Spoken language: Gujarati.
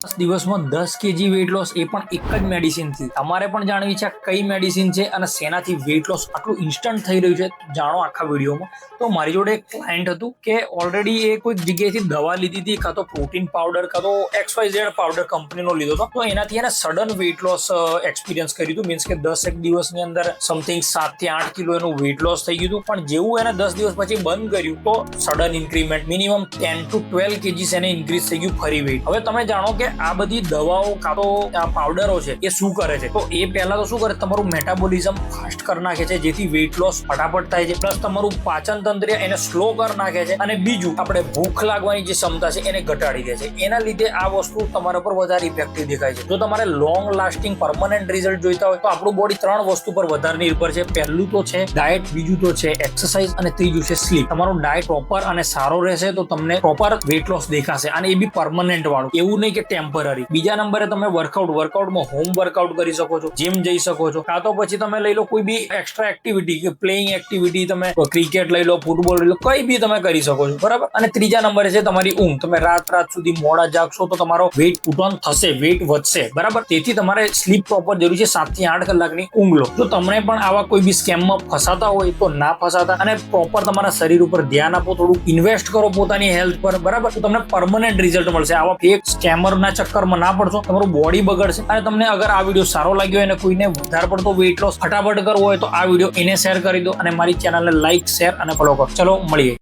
10 દિવસમાં 10 kg વેટ લોસ, એ પણ એક જ મેડિસિનથી. તમારે પણ જાણવી છે કઈ મેડિસિન છે અને શેનાથી વેટ લોસ આટલું ઇન્સ્ટન્ટ થઈ રહ્યું છે, જાણો આખા વિડીયોમાં. તો મારી જોડે એક ક્લાયન્ટ હતું કે ઓલરેડી એ કોઈક જગ્યાએથી દવા લીધી હતી, કાં તો પ્રોટીન પાવડર, કાં તો XYZ પાવડર કંપનીનો લીધો હતો. તો એનાથી એને સડન વેટ લોસ એક્સપિરિયન્સ કર્યું હતું. મીન્સ કે 10 દિવસની અંદર સમથિંગ 7 થી 8 કિલો એનું વેટ લોસ થઈ ગયું હતું. પણ જેવું એને 10 દિવસ પછી બંધ કર્યું તો sudden increment minimum 10 to 12 kg એને ઇન્ક્રીઝ થઈ ગયું ફરી વેટ. હવે તમે જાણો કે આ બધી દવાઓ કાં તો આ પાવડરો છે એ શું કરે છે. તો એ પહેલા તો શું કરે, તમારું મેટાબોલિઝમ ફાસ્ટ કરી નાખે છે, જેથી વેટ લોસ ફટાફટ થાય છે. પ્લસ તમારું પાચન તંત્ર એને સ્લો કરી નાખે છે. અને બીજું, આપણે ભૂખ લાગવાની જે ક્ષમતા છે એને ઘટાડી દે છે. એના લીધે આ વસ્તુ તમારા પર વધારે ઇફેક્ટિવ દેખાય છે. જો તમારે લોંગ લાસ્ટિંગ પરમનન્ટ રિઝલ્ટ જોઈતા હોય તો આપણું બોડી 3 વસ્તુ પર વધારે નિર્ભર છે. પહેલું તો છે ડાયટ, બીજું તો છે એક્સરસાઇઝ અને ત્રીજું છે સ્લીપ. તમારું ડાયટ પ્રોપર અને સારો રહેશે તો તમને પ્રોપર વેટ લોસ દેખાશે, અને એ બી પરમનન્ટ વાળું, એવું નહીં કે ટેમ્પરરી. બીજા નંબરે તમે વર્કઆઉટમાં હોમ વર્કઆઉટ કરી શકો છો, જીમ જઈ શકો છો, કાં તો પછી તમે લઈ લો કોઈ બી એક્સ્ટ્રા એક્ટિવિટી કે પ્લેઇંગ એક્ટિવિટી, તમે ક્રિકેટ લઈ લો, ફૂટબોલ લઈ લો, કઈ બી તમે કરી શકો છો, બરાબર. અને ત્રીજા નંબરે છે તમારી ઊંઘ. તમે રાત સુધી મોડા જાગશો તો તમારો વેટ પુટ ઓન થશે, વેટ વધશે, બરાબર. તેથી તમારે સ્લીપ પ્રોપર જરૂર છે. 7 થી 8 કલાકની ઊંઘ લો. જો તમને પણ આવા કોઈ બી સ્કેમમાં ફસાતા હોય તો ના ફસાતા, અને પ્રોપર તમારા શરીર ઉપર ધ્યાન આપો, થોડું ઇન્વેસ્ટ કરો પોતાની હેલ્થ પર, બરાબર. તો તમને પરમનન્ટ રિઝલ્ટ મળશે. આવા ફેક સ્કેમરના ચક્કરમાં ના પડશો, તમારું બોડી બગડશે. અને તમને અગર આ વિડીયો સારો લાગ્યો અને કોઈને વધારે પડતો વેટ લોસ ફટાફટ કરવો હોય તો આ વિડીયો એને શેર કરી દો, અને મારી ચેનલને લાઈક, શેર અને ફોલો કરો. ચલો મળીએ.